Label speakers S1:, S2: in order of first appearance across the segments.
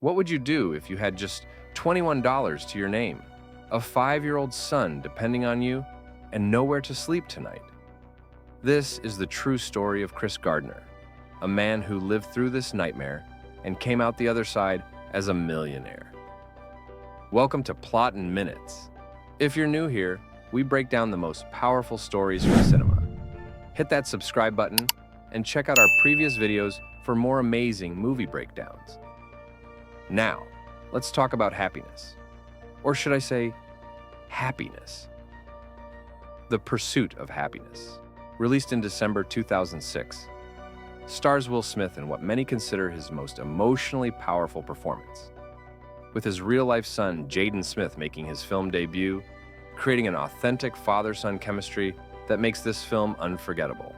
S1: What would you do if you had just $21 to your name, a 5-year-old son depending on you, and nowhere to sleep tonight? This is the true story of Chris Gardner, a man who lived through this nightmare and came out the other side as a millionaire. Welcome to Plot in Minutes. If you're new here, we break down the most powerful stories from cinema. Hit that subscribe button and check out our previous videos for more amazing movie breakdowns. Now, let's talk about Happyness. Or should I say, Happyness? The Pursuit of Happyness, released in December 2006, stars Will Smith in what many consider his most emotionally powerful performance, with his real-life son Jaden Smith making his film debut, creating an authentic father-son chemistry that makes this film unforgettable.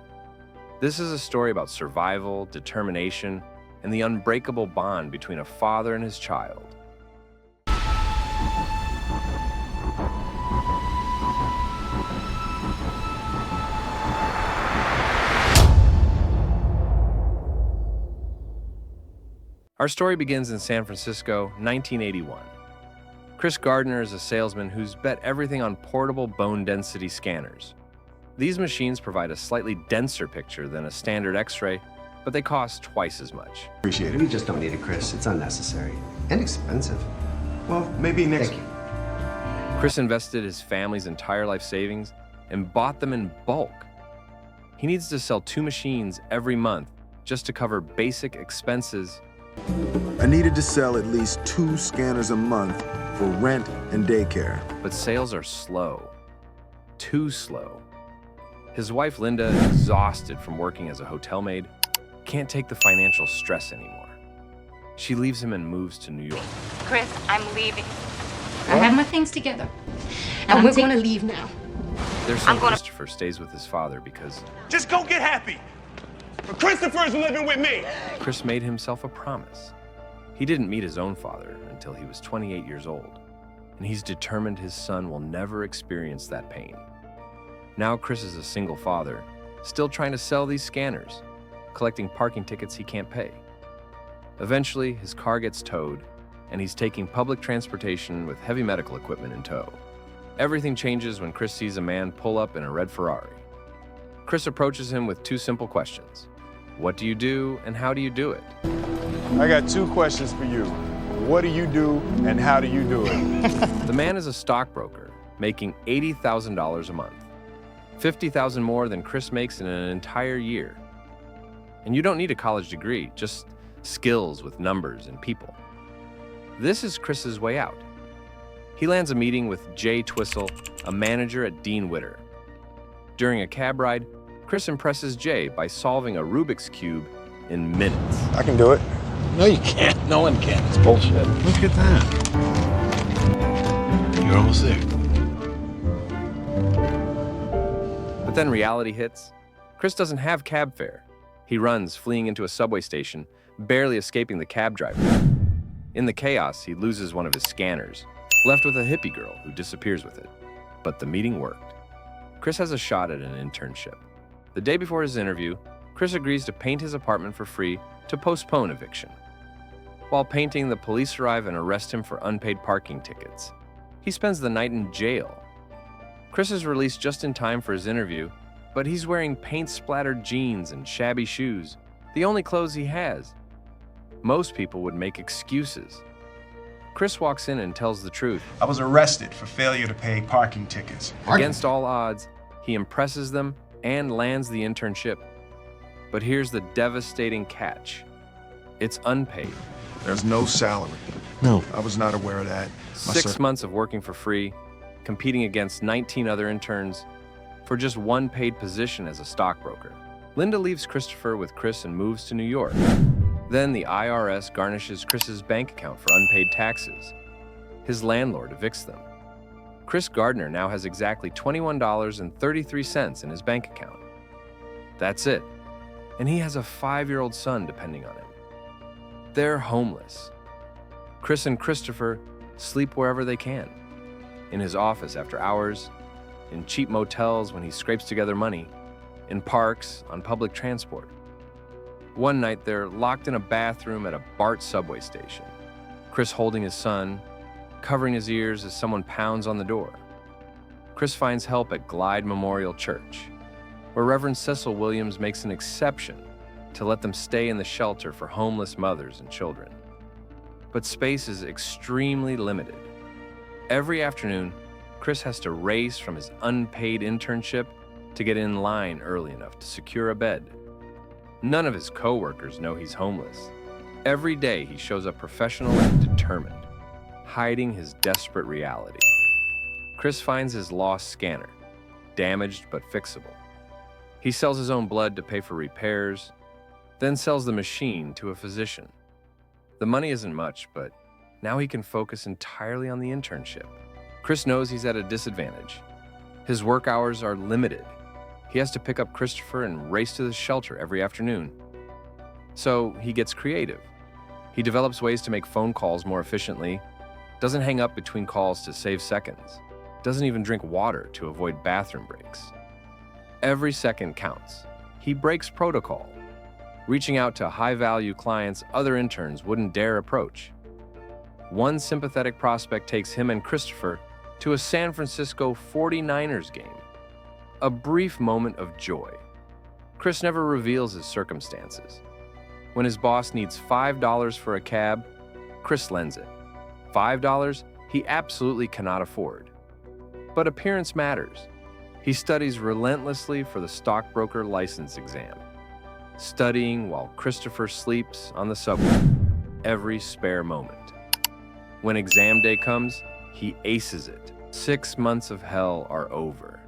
S1: This is a story about survival, determination, and the unbreakable bond between a father and his child. Our story begins in San Francisco, 1981. Chris Gardner is a salesman who's bet everything on portable bone density scanners. These machines provide a slightly denser picture than a standard X-ray, but they cost twice as much.
S2: Appreciate it.
S3: We just don't need it, Chris. It's unnecessary and expensive.
S2: Well, maybe next.
S3: Thank you.
S1: Chris invested his family's entire life savings and bought them in bulk. He needs to sell 2 machines every month just to cover basic expenses.
S4: I needed to sell at least 2 scanners a month for rent and daycare.
S1: But sales are slow. Too slow. His wife, Linda, exhausted from working as a hotel maid, can't take the financial stress anymore. She leaves him and moves to New York.
S5: Chris, I'm leaving.
S6: I have my things together.
S5: And we're going to leave now.
S1: Their son Christopher stays with his father because
S7: just go get happy. But Christopher's living with me.
S1: Chris made himself a promise. He didn't meet his own father until he was 28 years old, and he's determined his son will never experience that pain. Now Chris is a single father, still trying to sell these scanners, collecting parking tickets he can't pay. Eventually, his car gets towed, and he's taking public transportation with heavy medical equipment in tow. Everything changes when Chris sees a man pull up in a red Ferrari. Chris approaches him with 2 simple questions. What do you do, and how do you do it?
S4: I got 2 questions for you. What do you do, and how do you do it?
S1: The man is a stockbroker, making $80,000 a month. $50,000 more than Chris makes in an entire year. And you don't need a college degree, just skills with numbers and people. This is Chris's way out. He lands a meeting with Jay Twistle, a manager at Dean Witter. During a cab ride, Chris impresses Jay by solving a Rubik's Cube in minutes.
S4: I can do it.
S8: No, you can't. No one can. It's bullshit.
S4: Look at that.
S8: You're almost there.
S1: But then reality hits. Chris doesn't have cab fare. He runs, fleeing into a subway station, barely escaping the cab driver. In the chaos, he loses one of his scanners, left with a hippie girl who disappears with it. But the meeting worked. Chris has a shot at an internship. The day before his interview, Chris agrees to paint his apartment for free to postpone eviction. While painting, the police arrive and arrest him for unpaid parking tickets. He spends the night in jail. Chris is released just in time for his interview, but he's wearing paint-splattered jeans and shabby shoes, the only clothes he has. Most people would make excuses. Chris walks in and tells the truth.
S7: I was arrested for failure to pay parking tickets.
S1: Against all odds, he impresses them and lands the internship. But here's the devastating catch. It's unpaid.
S4: There's no salary.
S8: No.
S4: I was not aware of that.
S1: 6 months of working for free, competing against 19 other interns for just 1 paid position as a stockbroker. Linda leaves Christopher with Chris and moves to New York. Then the IRS garnishes Chris's bank account for unpaid taxes. His landlord evicts them. Chris Gardner now has exactly $21.33 in his bank account. That's it. And he has a 5-year-old son depending on him. They're homeless. Chris and Christopher sleep wherever they can. In his office after hours, in cheap motels when he scrapes together money, in parks, on public transport. One night, they're locked in a bathroom at a BART subway station. Chris holding his son, covering his ears as someone pounds on the door. Chris finds help at Glide Memorial Church, where Reverend Cecil Williams makes an exception to let them stay in the shelter for homeless mothers and children. But space is extremely limited. Every afternoon, Chris has to race from his unpaid internship to get in line early enough to secure a bed. None of his co-workers know he's homeless. Every day he shows up professional and determined, hiding his desperate reality. Chris finds his lost scanner, damaged but fixable. He sells his own blood to pay for repairs, then sells the machine to a physician. The money isn't much, but now he can focus entirely on the internship. Chris knows he's at a disadvantage. His work hours are limited. He has to pick up Christopher and race to the shelter every afternoon. So he gets creative. He develops ways to make phone calls more efficiently, doesn't hang up between calls to save seconds, doesn't even drink water to avoid bathroom breaks. Every second counts. He breaks protocol, reaching out to high-value clients other interns wouldn't dare approach. One sympathetic prospect takes him and Christopher to a San Francisco 49ers game. A brief moment of joy. Chris never reveals his circumstances. When his boss needs $5 for a cab, Chris lends it. $5 he absolutely cannot afford. But appearance matters. He studies relentlessly for the stockbroker license exam, studying while Christopher sleeps on the subway every spare moment. When exam day comes, he aces it. 6 months of hell are over.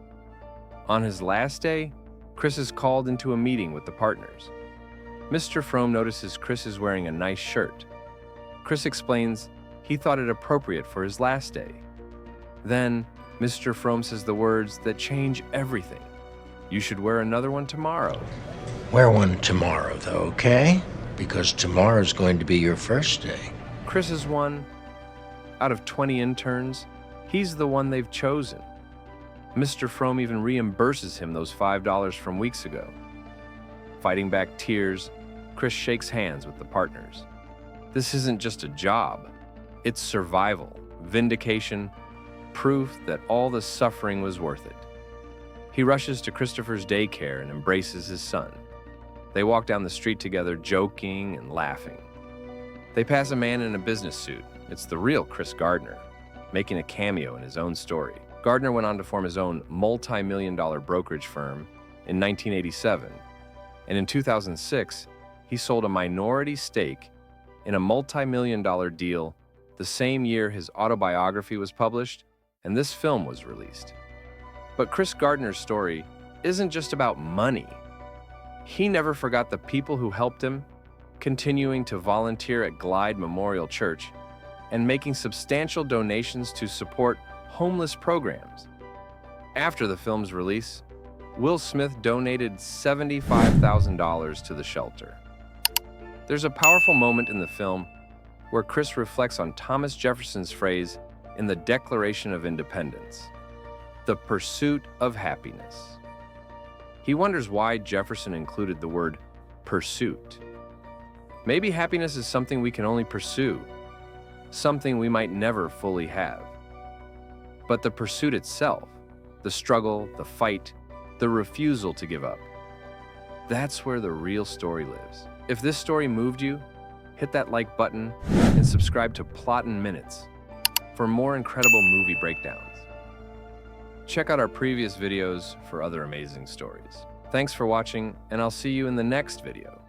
S1: On his last day, Chris is called into a meeting with the partners. Mr. Frome notices Chris is wearing a nice shirt. Chris explains he thought it appropriate for his last day. Then, Mr. Frome says the words that change everything. You should wear another one tomorrow.
S8: Wear one tomorrow, though, okay? Because tomorrow's going to be your first day.
S1: Chris is one. Out of 20 interns, he's the one they've chosen. Mr. Frome even reimburses him those $5 from weeks ago. Fighting back tears, Chris shakes hands with the partners. This isn't just a job. It's survival, vindication, proof that all the suffering was worth it. He rushes to Christopher's daycare and embraces his son. They walk down the street together, joking and laughing. They pass a man in a business suit. It's the real Chris Gardner, making a cameo in his own story. Gardner went on to form his own multi-million-dollar brokerage firm in 1987, and in 2006, he sold a minority stake in a multi-million-dollar deal the same year his autobiography was published and this film was released. But Chris Gardner's story isn't just about money. He never forgot the people who helped him, continuing to volunteer at Glide Memorial Church and making substantial donations to support homeless programs. After the film's release, Will Smith donated $75,000 to the shelter. There's a powerful moment in the film where Chris reflects on Thomas Jefferson's phrase in the Declaration of Independence, the pursuit of happiness. He wonders why Jefferson included the word pursuit. Maybe happiness is something we can only pursue, something we might never fully have. But the pursuit itself, the struggle, the fight, the refusal to give up, that's where the real story lives. If this story moved you, hit that like button and subscribe to Plottin' Minutes for more incredible movie breakdowns. Check out our previous videos for other amazing stories. Thanks for watching, and I'll see you in the next video.